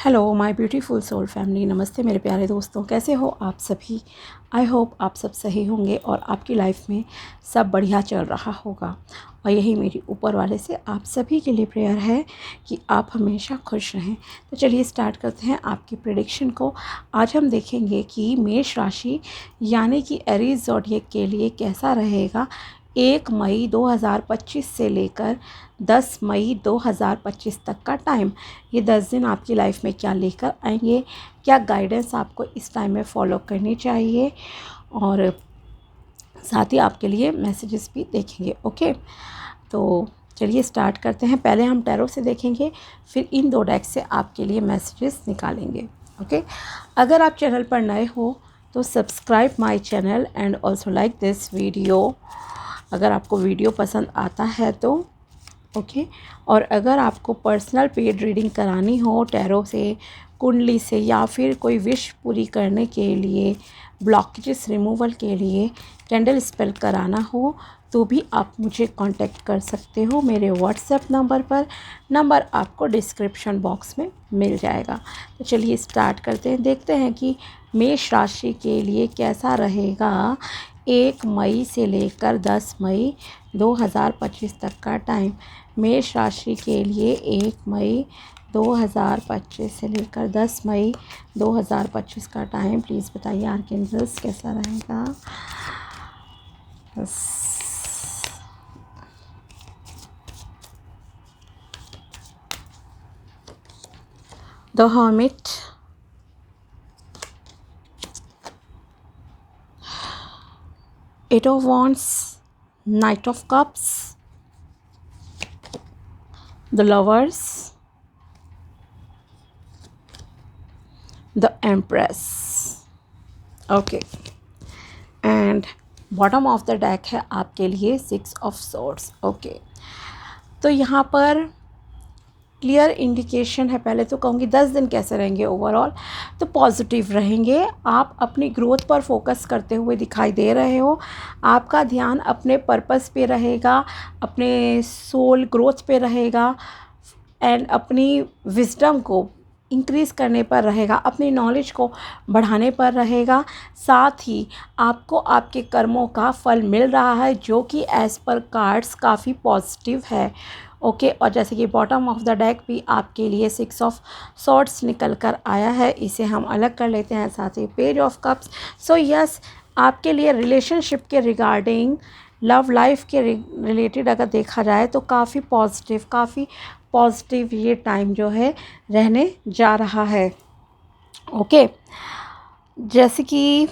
Hello my beautiful soul family, नमस्ते मेरे प्यारे दोस्तों। कैसे हो आप सभी? आई होप आप सब सही होंगे और आपकी लाइफ में सब बढ़िया चल रहा होगा। और यही मेरी ऊपर वाले से आप सभी के लिए प्रेयर है कि आप हमेशा खुश रहें। तो चलिए स्टार्ट करते हैं आपकी प्रेडिक्शन को। आज हम देखेंगे कि मेष राशि यानी कि एरीज ज़ोडिएक के लिए कैसा रहेगा 1 मई 2025 से लेकर 10 मई 2025 तक का टाइम। ये 10 दिन आपकी लाइफ में क्या लेकर आएंगे, क्या गाइडेंस आपको इस टाइम में फॉलो करनी चाहिए, और साथ ही आपके लिए मैसेजेस भी देखेंगे। ओके, तो चलिए स्टार्ट करते हैं। पहले हम टैरो से देखेंगे, फिर इन दो डेक से आपके लिए मैसेजेस निकालेंगे। ओके, अगर आप चैनल पर नए हो तो subscribe my channel and also like this video अगर आपको वीडियो पसंद आता है तो। ओके, और अगर आपको पर्सनल पेड रीडिंग करानी हो टैरो से, कुंडली से, या फिर कोई विश पूरी करने के लिए, ब्लॉकेजेस रिमूवल के लिए कैंडल स्पेल कराना हो, तो भी आप मुझे कांटेक्ट कर सकते हो मेरे व्हाट्सएप नंबर पर। नंबर आपको डिस्क्रिप्शन बॉक्स में मिल जाएगा। तो चलिए स्टार्ट करते हैं, देखते हैं कि मेष राशि के लिए कैसा रहेगा 1 मई से लेकर 10 मई 2025 तक का टाइम। मेष राशि के लिए 1 मई 2025 से लेकर 10 मई 2025 का टाइम प्लीज़ बताइए आर्कएंजल्स कैसा रहेगा। The hermit, eight of wands, knight of cups, the lovers, the empress. Okay, and bottom of the deck है आपके लिए 6 ऑफ swords। ओके, तो यहाँ पर क्लियर इंडिकेशन है। पहले तो कहूँगी 10 दिन कैसे रहेंगे ओवरऑल, तो पॉजिटिव रहेंगे। आप अपनी ग्रोथ पर फोकस करते हुए दिखाई दे रहे हो। आपका ध्यान अपने पर्पस पे रहेगा, अपने सोल ग्रोथ पे रहेगा, एंड अपनी विजडम को इंक्रीज़ करने पर रहेगा, अपनी नॉलेज को बढ़ाने पर रहेगा। साथ ही आपको आपके कर्मों का फल मिल रहा है, जो कि एज़ पर कार्ड्स काफ़ी पॉजिटिव है। ओके, और जैसे कि बॉटम ऑफ द डेक भी आपके लिए 6 ऑफ सॉर्ड्स निकल कर आया है, इसे हम अलग कर लेते हैं। साथ ही page of cups. So yes, आपके लिए रिलेशनशिप के रिगार्डिंग, लव लाइफ के रिलेटेड अगर देखा जाए तो काफ़ी पॉजिटिव ये टाइम जो है रहने जा रहा है। ओके, जैसे कि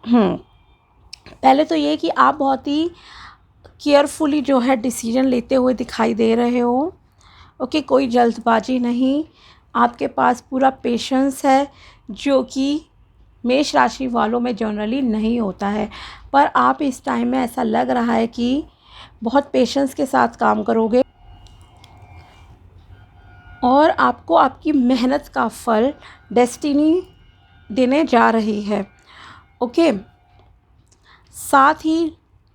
पहले तो ये कि आप बहुत ही केयरफुली जो है डिसीजन लेते हुए दिखाई दे रहे हो। ओके, कोई जल्दबाजी नहीं, आपके पास पूरा पेशेंस है, जो कि मेष राशि वालों में जनरली नहीं होता है। पर आप इस टाइम में ऐसा लग रहा है कि बहुत पेशेंस के साथ काम करोगे और आपको आपकी मेहनत का फल डेस्टिनी देने जा रही है। ओके, साथ ही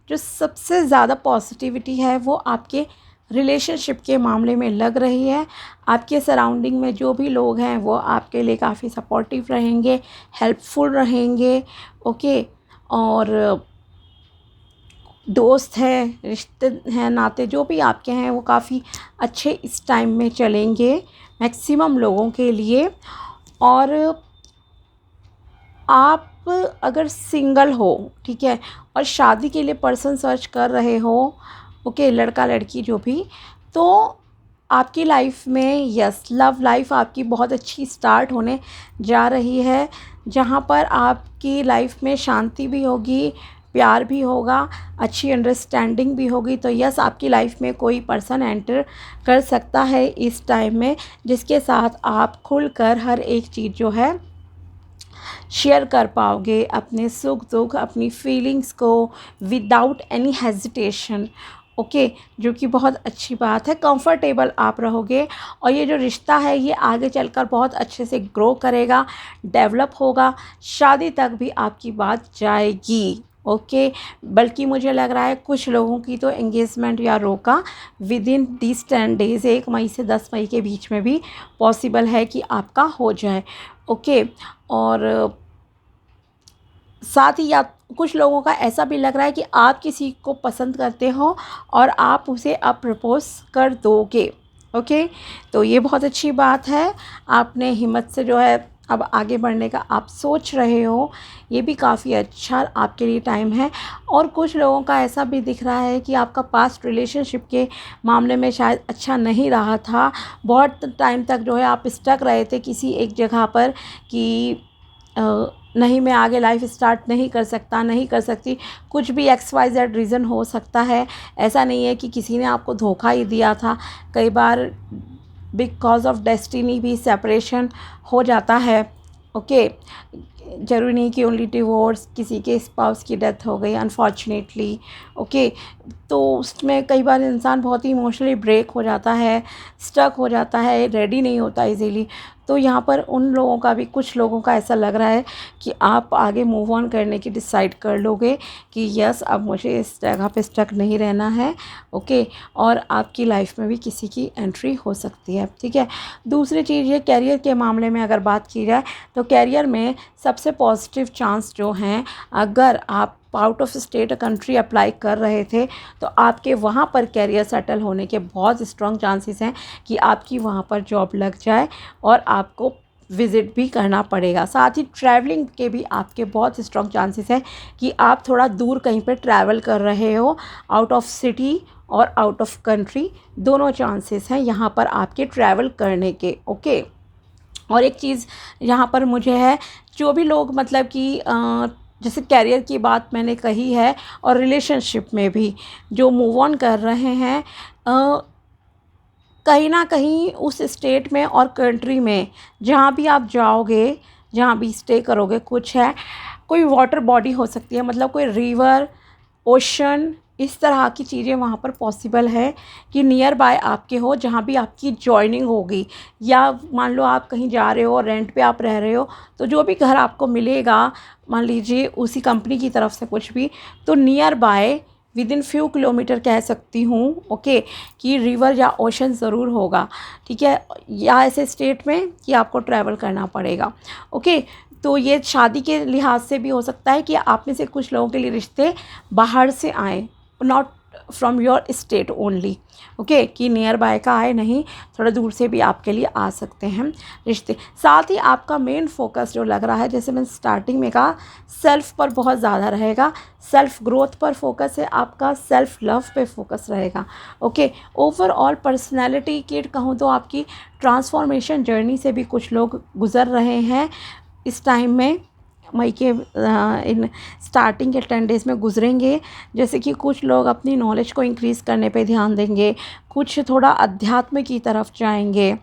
जो सबसे ज़्यादा पॉजिटिविटी है वो आपके रिलेशनशिप के मामले में लग रही है। आपके सराउंडिंग में जो भी लोग हैं वो आपके लिए काफ़ी सपोर्टिव रहेंगे, हेल्पफुल रहेंगे। ओके, और दोस्त हैं, रिश्ते हैं, नाते जो भी आपके हैं वो काफ़ी अच्छे इस टाइम में चलेंगे मैक्सिमम लोगों के लिए। और आप अगर सिंगल हो, ठीक है, और शादी के लिए पर्सन सर्च कर रहे हो, ओके, लड़का लड़की जो भी, तो आपकी लाइफ में यस, लव लाइफ आपकी बहुत अच्छी स्टार्ट होने जा रही है, जहाँ पर आपकी लाइफ में शांति भी होगी, प्यार भी होगा, अच्छी अंडरस्टैंडिंग भी होगी। तो यस, आपकी लाइफ में कोई पर्सन एंटर कर सकता है इस टाइम में, जिसके साथ आप खुलकर हर एक चीज़ जो है शेयर कर पाओगे, अपने सुख दुख, अपनी फीलिंग्स को विदाउट एनी हेजिटेशन। ओके, जो कि बहुत अच्छी बात है। कंफर्टेबल आप रहोगे और ये जो रिश्ता है ये आगे चलकर बहुत अच्छे से ग्रो करेगा, डेवलप होगा, शादी तक भी आपकी बात जाएगी। ओके। बल्कि मुझे लग रहा है कुछ लोगों की तो एंगेजमेंट या रोका विद इन दिस 10 डेज़, 1 मई से 10 मई के बीच में भी पॉसिबल है कि आपका हो जाए। ओके। और साथ ही या कुछ लोगों का ऐसा भी लग रहा है कि आप किसी को पसंद करते हो और आप उसे अब प्रपोज़ कर दोगे। ओके। तो ये बहुत अच्छी बात है, आपने हिम्मत से जो है अब आगे बढ़ने का आप सोच रहे हो, ये भी काफ़ी अच्छा आपके लिए टाइम है। और कुछ लोगों का ऐसा भी दिख रहा है कि आपका पास्ट रिलेशनशिप के मामले में शायद अच्छा नहीं रहा था, बहुत टाइम तक जो है आप स्टक रहे थे किसी एक जगह पर कि नहीं, मैं आगे लाइफ स्टार्ट नहीं कर सकता, नहीं कर सकती। कुछ भी XYZ रीज़न हो सकता है, ऐसा नहीं है कि किसी ने आपको धोखा ही दिया था। कई बार बिकॉज ऑफ डेस्टिनी भी सेपरेशन हो जाता है। ओके। ज़रूरी नहीं कि ओनली डिवोर्स, किसी के स्पाउस की डेथ हो गई अनफॉर्चुनेटली। ओके। तो उसमें कई बार इंसान बहुत ही इमोशनली ब्रेक हो जाता है, स्टक हो जाता है, रेडी नहीं होता इजीली। तो यहाँ पर उन लोगों का भी, कुछ लोगों का ऐसा लग रहा है कि आप आगे मूव ऑन करने की डिसाइड कर लोगे कि यस, अब मुझे इस जगह पे स्टक नहीं रहना है। ओके। और आपकी लाइफ में भी किसी की एंट्री हो सकती है। ठीक है। दूसरी चीज़ ये, कैरियर के मामले में अगर बात की जाए तो कैरियर में सबसे पॉजिटिव चांस जो हैं, अगर आप out of state country apply कर रहे थे तो आपके वहाँ पर कैरियर सेटल होने के बहुत स्ट्रॉन्ग चांसेस हैं कि आपकी वहाँ पर जॉब लग जाए और आपको विज़िट भी करना पड़ेगा। साथ ही ट्रैवलिंग के भी आपके बहुत स्ट्रॉन्ग चांसेस हैं कि आप थोड़ा दूर कहीं पर ट्रैवल कर रहे हो, आउट ऑफ सिटी और आउट ऑफ कंट्री, दोनों चांसेस हैं यहाँ पर आपके ट्रैवल करने के। ओके। और एक चीज़ यहाँ पर मुझे है, जो भी लोग मतलब कि जैसे कैरियर की बात मैंने कही है, और रिलेशनशिप में भी जो मूव ऑन कर रहे हैं, कहीं ना कहीं उस स्टेट में और कंट्री में जहाँ भी आप जाओगे, जहाँ भी स्टे करोगे, कुछ है, कोई वाटर बॉडी हो सकती है, मतलब कोई रिवर, ओशन, इस तरह की चीज़ें वहाँ पर पॉसिबल है कि नियर बाय आपके हो, जहाँ भी आपकी जॉइनिंग होगी। या मान लो आप कहीं जा रहे हो, रेंट पे आप रह रहे हो, तो जो भी घर आपको मिलेगा, मान लीजिए उसी कंपनी की तरफ से कुछ भी, तो near by with in few kilometre कह सकती हूँ, ओके, कि रिवर या ओशन ज़रूर होगा। ठीक है। या ऐसे स्टेट में कि आपको ट्रैवल करना पड़ेगा। ओके। तो ये शादी के लिहाज से भी हो सकता है कि आप में से कुछ लोगों के लिए रिश्ते बाहर से आए, not from your state only. Okay. कि नियर बाय का आए, नहीं, थोड़ा दूर से भी आपके लिए आ सकते हैं रिश्ते। साथ ही आपका मेन फोकस जो लग रहा है, जैसे मैंने स्टार्टिंग में कहा, सेल्फ पर बहुत ज़्यादा रहेगा, सेल्फ ग्रोथ पर फोकस है आपका, सेल्फ लव पे फोकस रहेगा। ओके। ओवरऑल पर्सनैलिटी की कहूँ तो आपकी ट्रांसफॉर्मेशन जर्नी से भी कुछ लोग गुज़र रहे हैं इस टाइम में, मई के इन स्टार्टिंग के 10 डेज़ में गुजरेंगे। जैसे कि कुछ लोग अपनी नॉलेज को इंक्रीज़ करने पे ध्यान देंगे, कुछ थोड़ा अध्यात्म की तरफ जाएंगे।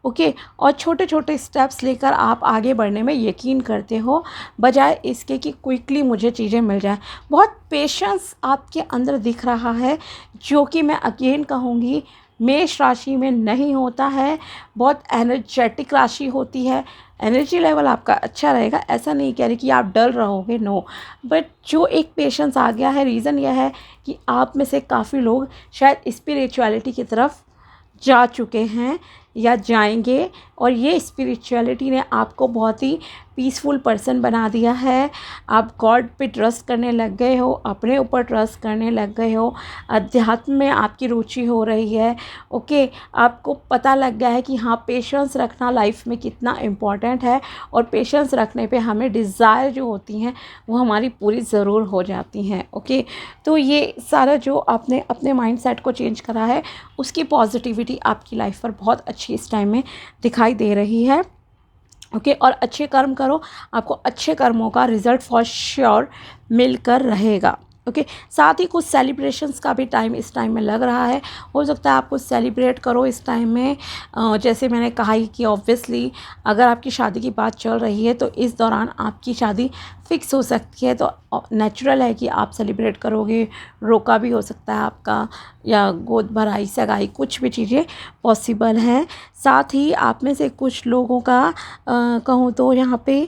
ओके। और छोटे छोटे स्टेप्स लेकर आप आगे बढ़ने में यकीन करते हो, बजाय इसके कि क्विकली मुझे चीज़ें मिल जाए। बहुत पेशेंस आपके अंदर दिख रहा है, जो कि मैं अगेन कहूँगी मेष राशि में नहीं होता है। बहुत एनर्जेटिक राशि होती है, एनर्जी लेवल आपका अच्छा रहेगा, ऐसा नहीं कह रही कि आप डल रहोगे, नो, बट जो एक पेशेंस आ गया है, रीज़न यह है कि आप में से काफ़ी लोग शायद स्पिरिचुअलिटी की तरफ जा चुके हैं या जाएंगे, और ये स्पिरिचुअलिटी ने आपको बहुत ही पीसफुल पर्सन बना दिया है। आप गॉड पे ट्रस्ट करने लग गए हो, अपने ऊपर ट्रस्ट करने लग गए हो, अध्यात्म में आपकी रुचि हो रही है। ओके। आपको पता लग गया है कि हाँ, पेशेंस रखना लाइफ में कितना इम्पॉर्टेंट है, और पेशेंस रखने पे हमें डिज़ायर जो होती हैं वो हमारी पूरी ज़रूर हो जाती हैं। ओके। तो ये सारा जो आपने अपने माइंडसेट को चेंज करा है, उसकी पॉजिटिविटी आपकी लाइफ पर बहुत अच्छी इस टाइम में दिखाई दे रही है। ओके। और अच्छे कर्म करो, आपको अच्छे कर्मों का रिज़ल्ट फॉर श्योर मिलकर रहेगा। ओके। साथ ही कुछ सेलिब्रेशंस का भी टाइम इस टाइम में लग रहा है, हो सकता है आप कुछ सेलिब्रेट करो इस टाइम में। जैसे मैंने कहा ही कि ऑब्वियसली अगर आपकी शादी की बात चल रही है तो इस दौरान आपकी शादी फिक्स हो सकती है, तो नेचुरल है कि आप सेलिब्रेट करोगे। रोका भी हो सकता है आपका, या गोद भराई, सगाई, कुछ भी चीज़ें पॉसिबल हैं। साथ ही आप में से कुछ लोगों का कहूँ तो यहाँ पे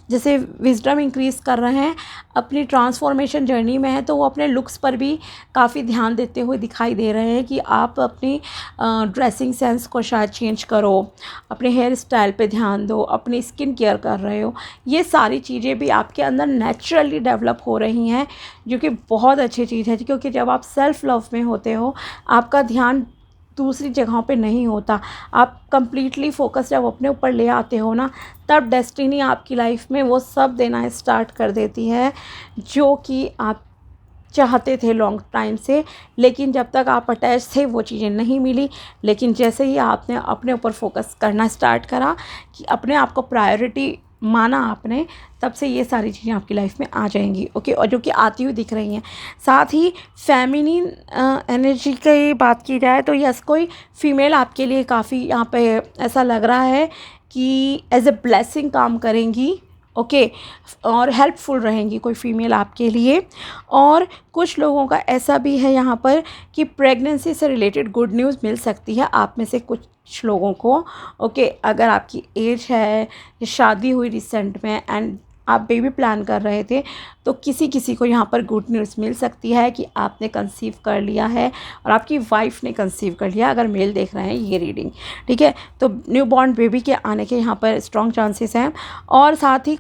जैसे विजडम इंक्रीज़ कर रहे हैं, अपनी ट्रांसफॉर्मेशन जर्नी में है, तो वो अपने लुक्स पर भी काफ़ी ध्यान देते हुए दिखाई दे रहे हैं कि आप अपनी ड्रेसिंग सेंस को शायद चेंज करो, अपने हेयर स्टाइल पे ध्यान दो, अपनी स्किन केयर कर रहे हो। ये सारी चीज़ें भी आपके अंदर नेचुरली डेवलप हो रही हैं, जो कि बहुत अच्छी चीज़ है, क्योंकि जब आप सेल्फ़ लव में होते हो, आपका ध्यान दूसरी जगहों पे नहीं होता। आप कंप्लीटली फोकस जब अपने ऊपर ले आते हो ना, तब डेस्टिनी आपकी लाइफ में वो सब देना स्टार्ट कर देती है जो कि आप चाहते थे लॉन्ग टाइम से, लेकिन जब तक आप अटैच थे वो चीज़ें नहीं मिली। लेकिन जैसे ही आपने अपने ऊपर फोकस करना स्टार्ट करा, कि अपने आप को प्रायोरिटी माना आपने, तब से ये सारी चीज़ें आपकी लाइफ में आ जाएंगी। ओके, और जो कि आती हुई दिख रही हैं। साथ ही फेमिनिन एनर्जी की बात की जाए तो यस, कोई फीमेल आपके लिए काफ़ी यहाँ पे ऐसा लग रहा है कि एज ए ब्लेसिंग काम करेंगी। ओके, और हेल्पफुल रहेंगी कोई फीमेल आपके लिए। और कुछ लोगों का ऐसा भी है यहाँ पर कि प्रेगनेंसी से रिलेटेड गुड न्यूज़ मिल सकती है आप में से कुछ लोगों को। ओके, अगर आपकी एज है, शादी हुई रिसेंट में एंड आप बेबी प्लान कर रहे थे, तो किसी किसी को यहाँ पर गुड न्यूज़ मिल सकती है कि आपने कंसीव कर लिया है और आपकी वाइफ ने कंसीव कर लिया, अगर मेल देख रहे हैं ये रीडिंग। ठीक है, तो न्यू बॉर्न बेबी के आने के यहाँ पर स्ट्रॉन्ग चांसेस हैं। और साथ ही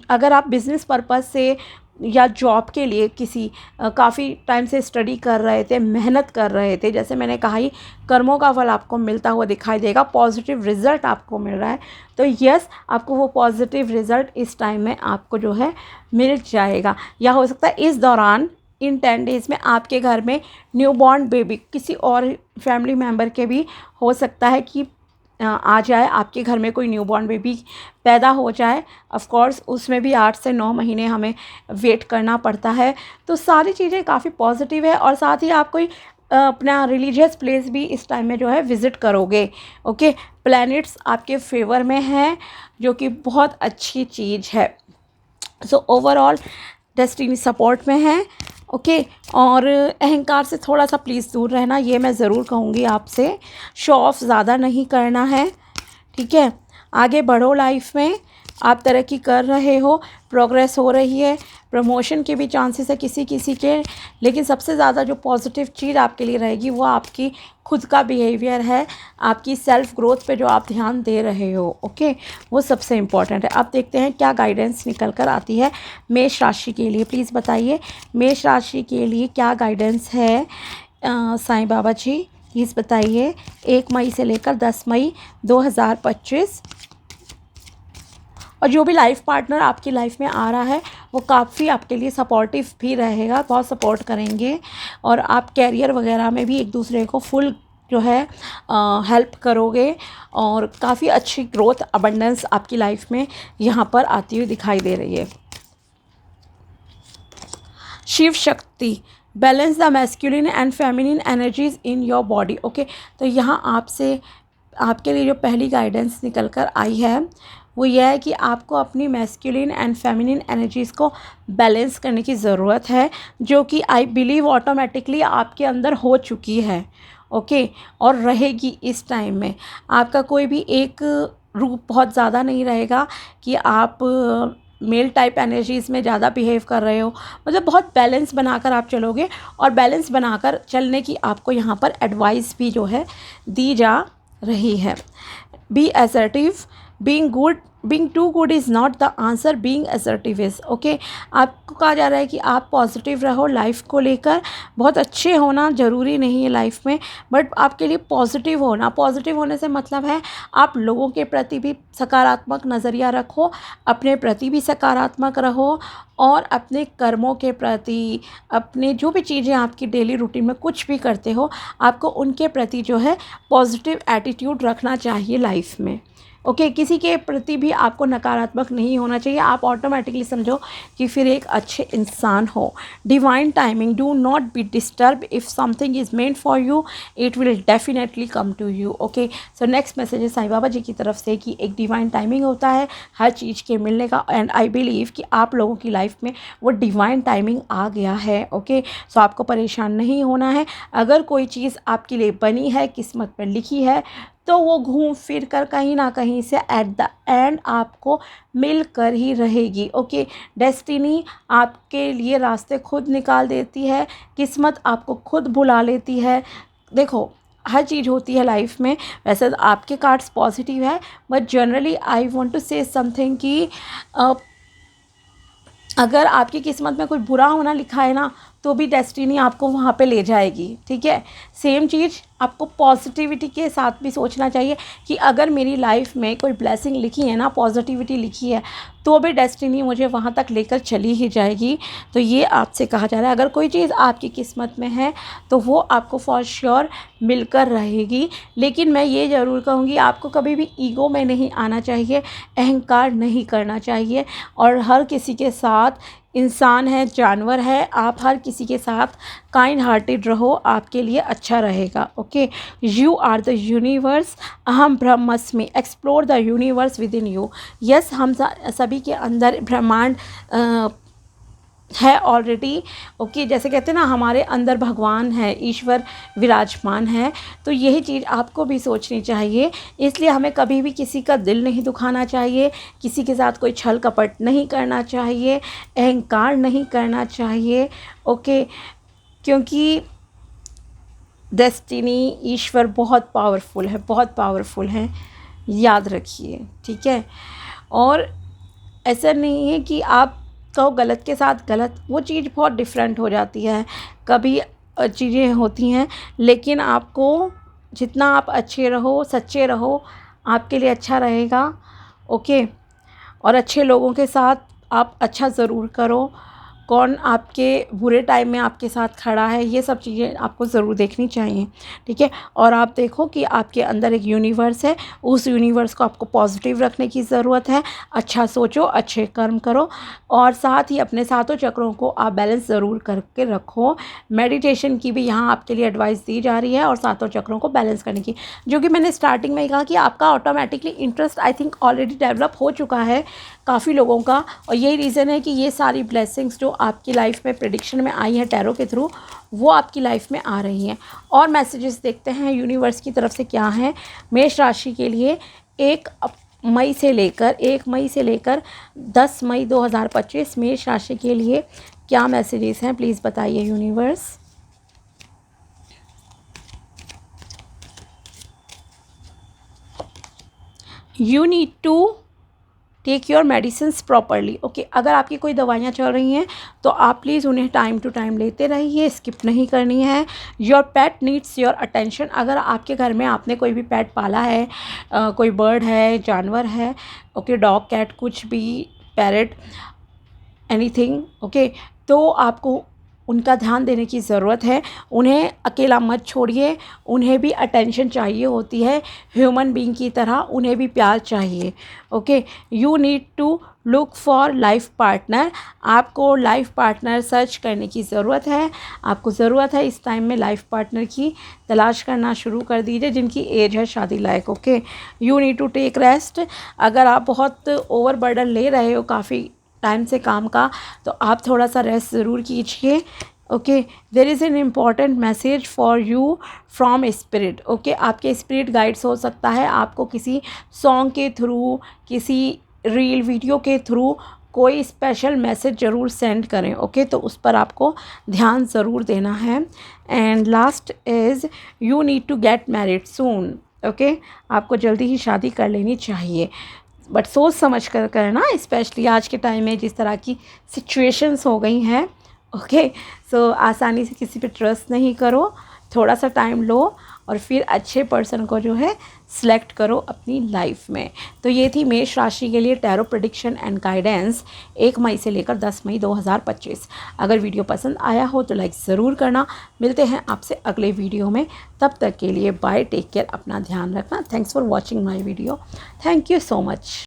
अगर आप बिज़नेस पर्पज़ से या जॉब के लिए किसी काफ़ी टाइम से स्टडी कर रहे थे, मेहनत कर रहे थे, जैसे मैंने कहा ही कर्मों का फल आपको मिलता हुआ दिखाई देगा, पॉजिटिव रिज़ल्ट आपको मिल रहा है, तो यस, आपको वो पॉजिटिव रिज़ल्ट इस टाइम में आपको जो है मिल जाएगा। या हो सकता है इस दौरान इन 10 डेज़ में आपके घर में न्यू बॉर्न बेबी किसी और फैमिली मेम्बर के भी हो सकता है कि आ जाए, आपके घर में कोई न्यूबॉर्न बेबी पैदा हो जाए। ऑफ कोर्स उसमें भी 8 से 9 महीने हमें वेट करना पड़ता है। तो सारी चीज़ें काफ़ी पॉजिटिव है। और साथ ही आप कोई अपना रिलीजियस प्लेस भी इस टाइम में जो है विज़िट करोगे। ओके, प्लैनेट्स आपके फेवर में हैं, जो कि बहुत अच्छी चीज़ है। सो ओवरऑल डेस्टिनी सपोर्ट में है। ओके, और अहंकार से थोड़ा सा प्लीज़ दूर रहना, ये मैं ज़रूर कहूँगी आपसे। शो ऑफ ज़्यादा नहीं करना है। ठीक है, आगे बढ़ो लाइफ में, आप तरक्की कर रहे हो, प्रोग्रेस हो रही है, प्रमोशन के भी चांसेस है किसी किसी के। लेकिन सबसे ज़्यादा जो पॉजिटिव चीज़ आपके लिए रहेगी वो आपकी खुद का बिहेवियर है, आपकी सेल्फ ग्रोथ पे जो आप ध्यान दे रहे हो। ओके, वो सबसे इम्पॉर्टेंट है। अब देखते हैं क्या गाइडेंस निकल कर आती है मेष राशि के लिए। प्लीज़ बताइए मेष राशि के लिए क्या गाइडेंस है साईं बाबा जी, प्लीज़ बताइए। 1 मई से लेकर 10 मई 2025। और जो भी लाइफ पार्टनर आपकी लाइफ में आ रहा है वो काफ़ी आपके लिए सपोर्टिव भी रहेगा, बहुत सपोर्ट करेंगे। और आप कैरियर वगैरह में भी एक दूसरे को फुल जो है हेल्प करोगे। और काफ़ी अच्छी ग्रोथ, अबंडेंस आपकी लाइफ में यहाँ पर आती हुई दिखाई दे रही है। Shiv Shakti, balance the masculine and feminine energies in your body. Okay, तो यहाँ आपसे आपके लिए जो पहली गाइडेंस निकल कर आई है वो यह है कि आपको अपनी मैस्कुलिन एंड फेमिनिन एनर्जीज़ को बैलेंस करने की ज़रूरत है, जो कि आई बिलीव ऑटोमेटिकली आपके अंदर हो चुकी है। ओके, और रहेगी इस टाइम में। आपका कोई भी एक रूप बहुत ज़्यादा नहीं रहेगा कि आप मेल टाइप एनर्जीज़ में ज़्यादा बिहेव कर रहे हो। मतलब बहुत बैलेंस बनाकर आप चलोगे, और बैलेंस बनाकर चलने की आपको यहाँ पर एडवाइस भी जो है दी जा रही है। Be assertive, being too good is not the answer, being assertive is. Okay, आपको कहा जा रहा है कि आप पॉजिटिव रहो लाइफ को लेकर। बहुत अच्छे होना ज़रूरी नहीं है लाइफ में, बट आपके लिए पॉजिटिव होना। पॉजिटिव होने से मतलब है आप लोगों के प्रति भी सकारात्मक नज़रिया रखो, अपने प्रति भी सकारात्मक रहो, और अपने कर्मों के प्रति, अपने जो भी चीज़ें आपकी डेली रूटीन में कुछ भी करते हो, आपको उनके प्रति जो है पॉजिटिव एटीट्यूड रखना चाहिए लाइफ में। ओके, किसी के प्रति भी आपको नकारात्मक नहीं होना चाहिए। आप ऑटोमेटिकली समझो कि फिर एक अच्छे इंसान हो। Divine timing, do not be disturb, if something is meant for you it will definitely come to you. Okay, so next message है साईं बाबा जी की तरफ से कि एक डिवाइन टाइमिंग होता है हर चीज़ के मिलने का, एंड आई बिलीव कि आप लोगों की लाइफ में वो डिवाइन टाइमिंग आ गया है। ओके, सो आपको परेशान नहीं होना है। अगर कोई चीज़ आपके लिए बनी है, किस्मत में लिखी है, तो वो घूम फिर कर कहीं ना कहीं से एट द एंड आपको मिल कर ही रहेगी। ओके, डेस्टिनी आपके लिए रास्ते खुद निकाल देती है, किस्मत आपको खुद बुला लेती है। देखो, हर चीज़ होती है लाइफ में। वैसे तो आपके कार्ड्स पॉजिटिव है, but generally I want to say something कि अगर आपकी किस्मत में कुछ बुरा होना लिखा है ना, तो भी डेस्टिनी आपको वहाँ पे ले जाएगी। ठीक है, सेम चीज़ आपको पॉजिटिविटी के साथ भी सोचना चाहिए कि अगर मेरी लाइफ में कोई ब्लेसिंग लिखी है ना, पॉजिटिविटी लिखी है, तो भी डेस्टिनी मुझे वहाँ तक लेकर चली ही जाएगी। तो ये आपसे कहा जा रहा है, अगर कोई चीज़ आपकी किस्मत में है तो वो आपको फॉर श्योर मिलकर रहेगी। लेकिन मैं ये ज़रूर कहूँगी, आपको कभी भी ईगो में नहीं आना चाहिए, अहंकार नहीं करना चाहिए। और हर किसी के साथ, इंसान है, जानवर है, आप हर किसी के साथ काइंड हार्टेड रहो, आपके लिए अच्छा रहेगा। Okay, you are the universe, अहम ब्रह्मस्मि, explore the universe within you. Yes, हम सभी के अंदर ब्रह्मांड है ऑलरेडी। ओके, जैसे कहते हैं ना, हमारे अंदर भगवान है, ईश्वर विराजमान है। तो यही चीज़ आपको भी सोचनी चाहिए। इसलिए हमें कभी भी किसी का दिल नहीं दुखाना चाहिए, किसी के साथ कोई छल कपट नहीं करना चाहिए, अहंकार नहीं करना चाहिए। ओके, क्योंकि डेस्टिनी, ईश्वर बहुत पावरफुल है, बहुत पावरफुल है, याद रखिए। ठीक है, और ऐसा नहीं है कि आप तो गलत के साथ गलत, वो चीज़ बहुत डिफरेंट हो जाती है। कभी चीज़ें होती हैं, लेकिन आपको जितना आप अच्छे रहो, सच्चे रहो, आपके लिए अच्छा रहेगा। ओके, और अच्छे लोगों के साथ आप अच्छा ज़रूर करो। कौन आपके बुरे टाइम में आपके साथ खड़ा है, ये सब चीज़ें आपको ज़रूर देखनी चाहिए। ठीक है, और आप देखो कि आपके अंदर एक यूनिवर्स है, उस यूनिवर्स को आपको पॉजिटिव रखने की ज़रूरत है। अच्छा सोचो, अच्छे कर्म करो, और साथ ही अपने सातों चक्रों को आप बैलेंस ज़रूर करके रखो। मेडिटेशन की भी यहाँ आपके लिए एडवाइस दी जा रही है, और सातों चक्रों को बैलेंस करने की, जो कि मैंने स्टार्टिंग में ही कहा कि आपका automatically interest I think already develop हो चुका है काफ़ी लोगों का। और यही रीज़न है कि ये सारी ब्लेसिंग्स जो आपकी लाइफ में प्रेडिक्शन में आई हैं टैरो के थ्रू, वो आपकी लाइफ में आ रही हैं। और मैसेजेस देखते हैं यूनिवर्स की तरफ से क्या है मेष राशि के लिए। 1 मई से लेकर 10 मई 2025 मेष राशि के लिए क्या मैसेजेस हैं, प्लीज़ बताइए universe. You need to take your medicines properly. Okay, अगर आपकी कोई दवाइयाँ चल रही हैं तो आप प्लीज़ उन्हें टाइम टू टाइम लेते रहिए, स्किप नहीं करनी है। Your pet needs your attention. अगर आपके घर में आपने कोई भी पेट पाला है, कोई बर्ड है, जानवर है, ओके, डॉग, कैट, कुछ भी, पैरट, एनीथिंग, ओके, तो आपको उनका ध्यान देने की ज़रूरत है। उन्हें अकेला मत छोड़िए, उन्हें भी अटेंशन चाहिए होती है, ह्यूमन बीइंग की तरह उन्हें भी प्यार चाहिए। Okay, you need to look for life partner. आपको लाइफ पार्टनर सर्च करने की ज़रूरत है। आपको ज़रूरत है इस टाइम में लाइफ पार्टनर की तलाश करना शुरू कर दीजिए, जिनकी एज है शादी लायक। Okay, you need to take rest. अगर आप बहुत ओवर बर्डन ले रहे हो काफ़ी टाइम से काम का, तो आप थोड़ा सा रेस्ट ज़रूर कीजिए। Okay, there is an important message for you from spirit. Okay, आपके स्पिरिट गाइड्स हो सकता है आपको किसी सॉन्ग के थ्रू, किसी रील वीडियो के थ्रू कोई स्पेशल मैसेज ज़रूर सेंड करें। ओके, तो उस पर आपको ध्यान ज़रूर देना है। And last is you need to get married soon. Okay, आपको जल्दी ही शादी कर लेनी चाहिए, बट सोच समझ कर करना, स्पेशली आज के टाइम में जिस तरह की सिचुएशंस हो गई हैं। ओके, सो आसानी से किसी पे ट्रस्ट नहीं करो, थोड़ा सा टाइम लो और फिर अच्छे पर्सन को जो है सिलेक्ट करो अपनी लाइफ में। तो ये थी मेष राशि के लिए टैरो प्रेडिक्शन एंड गाइडेंस 1 मई से लेकर 10 मई 2025। अगर वीडियो पसंद आया हो तो लाइक ज़रूर करना। मिलते हैं आपसे अगले वीडियो में, तब तक के लिए बाय, टेक केयर, अपना ध्यान रखना। Thanks for watching my video, thank you so much.